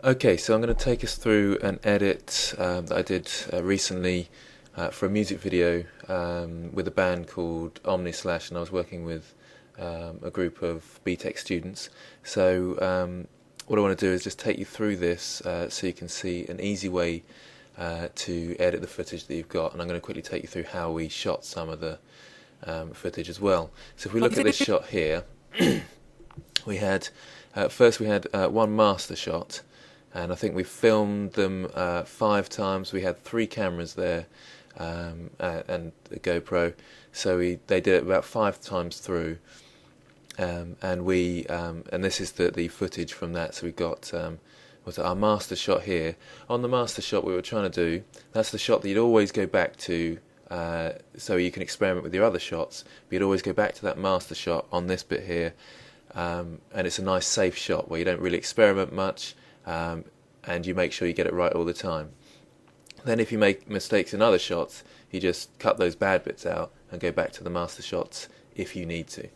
Okay, so I'm going to take us through an edit that I did recently for a music video with a band called Omni Slash, and I was working with a group of BTEC students. So what I want to do is just take you through this so you can see an easy way to edit the footage that you've got, and I'm going to quickly take you through how we shot some of the footage as well. So if we look at this shot here, we had first we had one master shot, and I think we filmed them 5 times. We had 3 cameras there and a GoPro, so they did it about 5 times through, and this is the footage from that. So we got was our master shot here. On the master shot, we were trying to do, that's the shot that you'd always go back to, so you can experiment with your other shots, but you'd always go back to that master shot on this bit here, and it's a nice safe shot where you don't really experiment much, and you make sure you get it right all the time. Then if you make mistakes in other shots, you just cut those bad bits out and go back to the master shots if you need to.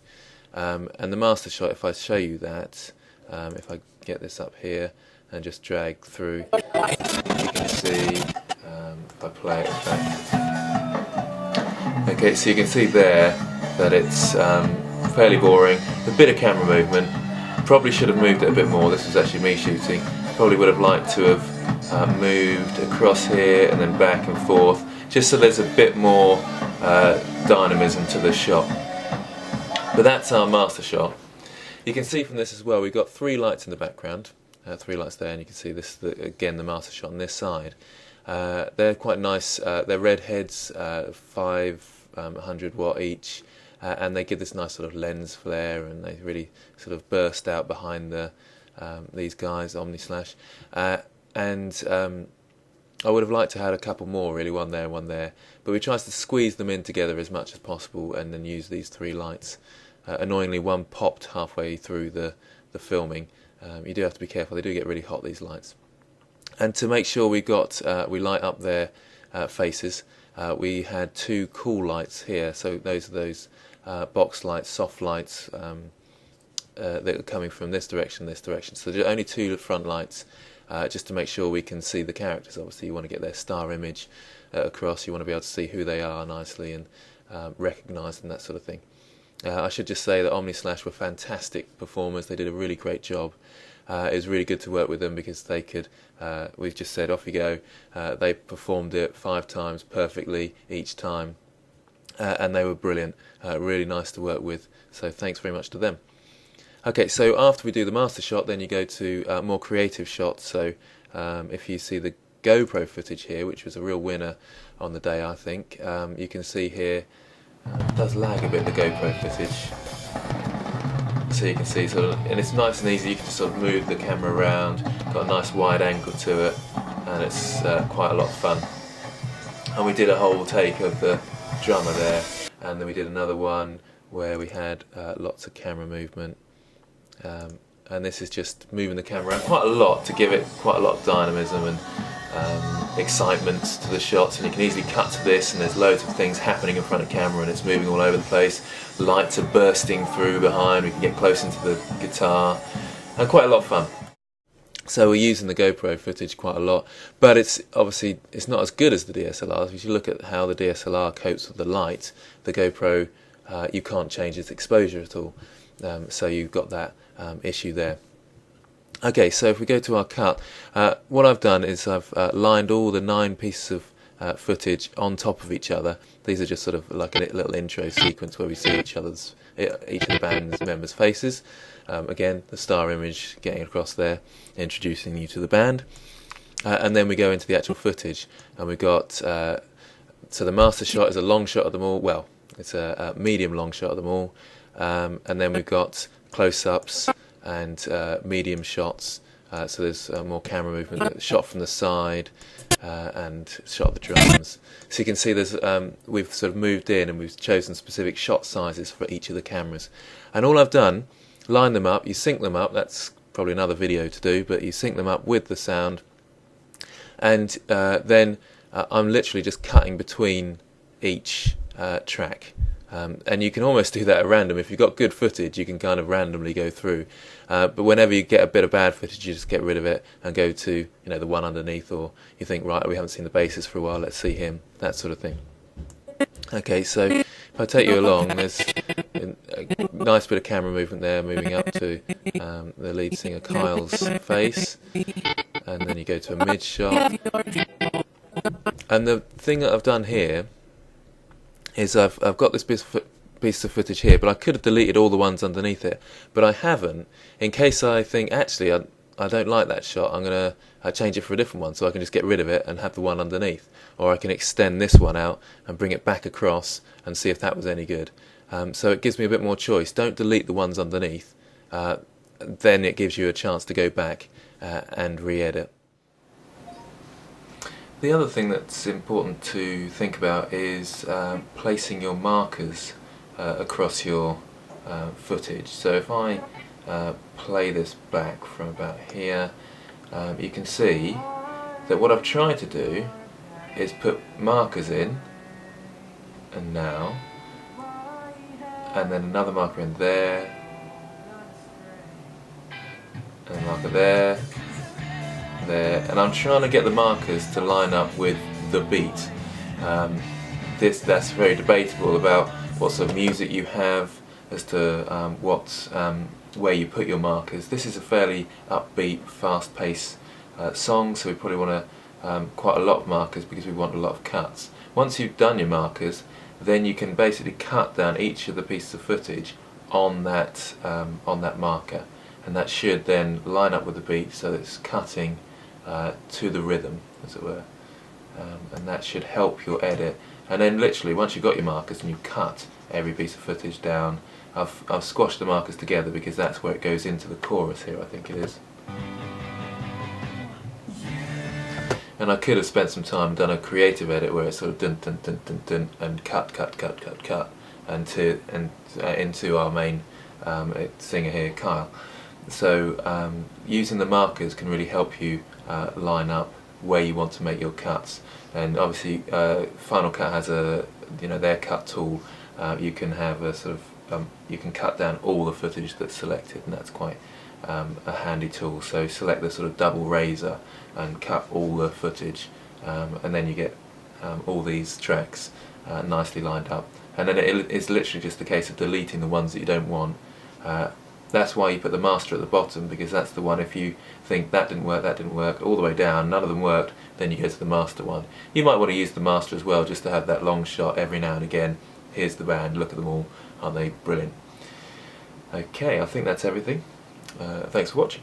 And the master shot, if I show you that, if I get this up here and just drag through, you can see, if I play it back. Okay, so you can see there that it's fairly boring. A bit of camera movement. Probably should have moved it a bit more. This was actually me shooting. Probably would have liked to have moved across here and then back and forth, just so there's a bit more dynamism to the shot. But that's our master shot. You can see from this as well, we've got 3 lights in the background, 3 lights there, and you can see this is again the master shot on this side. They're quite nice. They're red heads, 500 watt each, and they give this nice sort of lens flare, and they really sort of burst out behind these guys, Omni Slash. And I would have liked to have had a couple more, really, one there and one there, but we tried to squeeze them in together as much as possible and then use these 3 lights. Annoyingly, one popped halfway through the filming. You do have to be careful, they do get really hot, these lights. And to make sure we light up their faces, we had 2 cool lights here, so those are those box lights, soft lights, that are coming from this direction, so there are only 2 front lights, just to make sure we can see the characters. Obviously you want to get their star image across, you want to be able to see who they are nicely and recognise them, that sort of thing. I should just say that Omni Slash were fantastic performers. They did a really great job. It was really good to work with them because they could, we've just said off you go, they performed it 5 times perfectly each time, and they were brilliant, really nice to work with, so thanks very much to them. Okay, so after we do the master shot, then you go to more creative shots. So if you see the GoPro footage here, which was a real winner on the day, I think, you can see here, it does lag a bit, the GoPro footage. So you can see sort of, and it's nice and easy, you can just sort of move the camera around, got a nice wide angle to it, and it's quite a lot of fun. And we did a whole take of the drummer there, and then we did another one where we had lots of camera movement. And this is just moving the camera around quite a lot to give it quite a lot of dynamism and excitement to the shots, and you can easily cut to this and there's loads of things happening in front of camera and it's moving all over the place. Lights are bursting through behind, we can get close into the guitar, and quite a lot of fun. So we're using the GoPro footage quite a lot, but it's obviously it's not as good as the DSLR. If you look at how the DSLR copes with the light, the GoPro you can't change its exposure at all, so you've got that issue there. Okay, so if we go to our cut, what I've done is I've lined all the 9 pieces of footage on top of each other. These are just sort of like a little intro sequence where we see each of the band's members' faces. Again, the star image getting across there, introducing you to the band. And then we go into the actual footage, and we've got, so the master shot is a long shot of them all, well, it's a medium long shot of them all, and then we've got close-ups and medium shots, so there's more camera movement, shot from the side, and shot of the drums. So you can see there's we've sort of moved in and we've chosen specific shot sizes for each of the cameras. And all I've done, line them up, you sync them up, that's probably another video to do, but you sync them up with the sound, and then I'm literally just cutting between each track. And you can almost do that at random. If you've got good footage, you can kind of randomly go through. But whenever you get a bit of bad footage, you just get rid of it and go to the one underneath, or you think, right, we haven't seen the bassist for a while, let's see him, that sort of thing. Okay, so if I take you along, there's a nice bit of camera movement there, moving up to the lead singer Kyle's face, and then you go to a mid shot. And the thing that I've done here is I've got this piece of footage here, but I could have deleted all the ones underneath it, but I haven't, in case I think, actually, I don't like that shot, I'm going to change it for a different one, so I can just get rid of it and have the one underneath. Or I can extend this one out and bring it back across and see if that was any good. So it gives me a bit more choice. Don't delete the ones underneath, then it gives you a chance to go back and re-edit. The other thing that's important to think about is placing your markers across your footage. So if I play this back from about here, you can see that what I've tried to do is put markers in, and now, and then another marker in there, and a marker there, and I'm trying to get the markers to line up with the beat. That's very debatable about what sort of music you have, as to where you put your markers. This is a fairly upbeat, fast-paced song, so we probably want quite a lot of markers because we want a lot of cuts. Once you've done your markers, then you can basically cut down each of the pieces of footage on that marker, and that should then line up with the beat, so it's cutting to the rhythm, as it were, and that should help your edit. And then literally, once you've got your markers and you cut every piece of footage down, I've squashed the markers together because that's where it goes into the chorus here, I think it is. And I could have spent some time and done a creative edit where it's sort of dun dun dun dun dun and cut and into our main singer here, Kyle. So using the markers can really help you line up where you want to make your cuts. And obviously Final Cut has their cut tool. You can have a sort of you can cut down all the footage that's selected, and that's quite a handy tool. So select the sort of double razor and cut all the footage, and then you get all these tracks nicely lined up. And then it's literally just a case of deleting the ones that you don't want. That's why you put the master at the bottom, because that's the one, if you think that didn't work, all the way down, none of them worked, then you go to the master one. You might want to use the master as well, just to have that long shot every now and again. Here's the band, look at them all, aren't they brilliant? Okay, I think that's everything. Thanks for watching.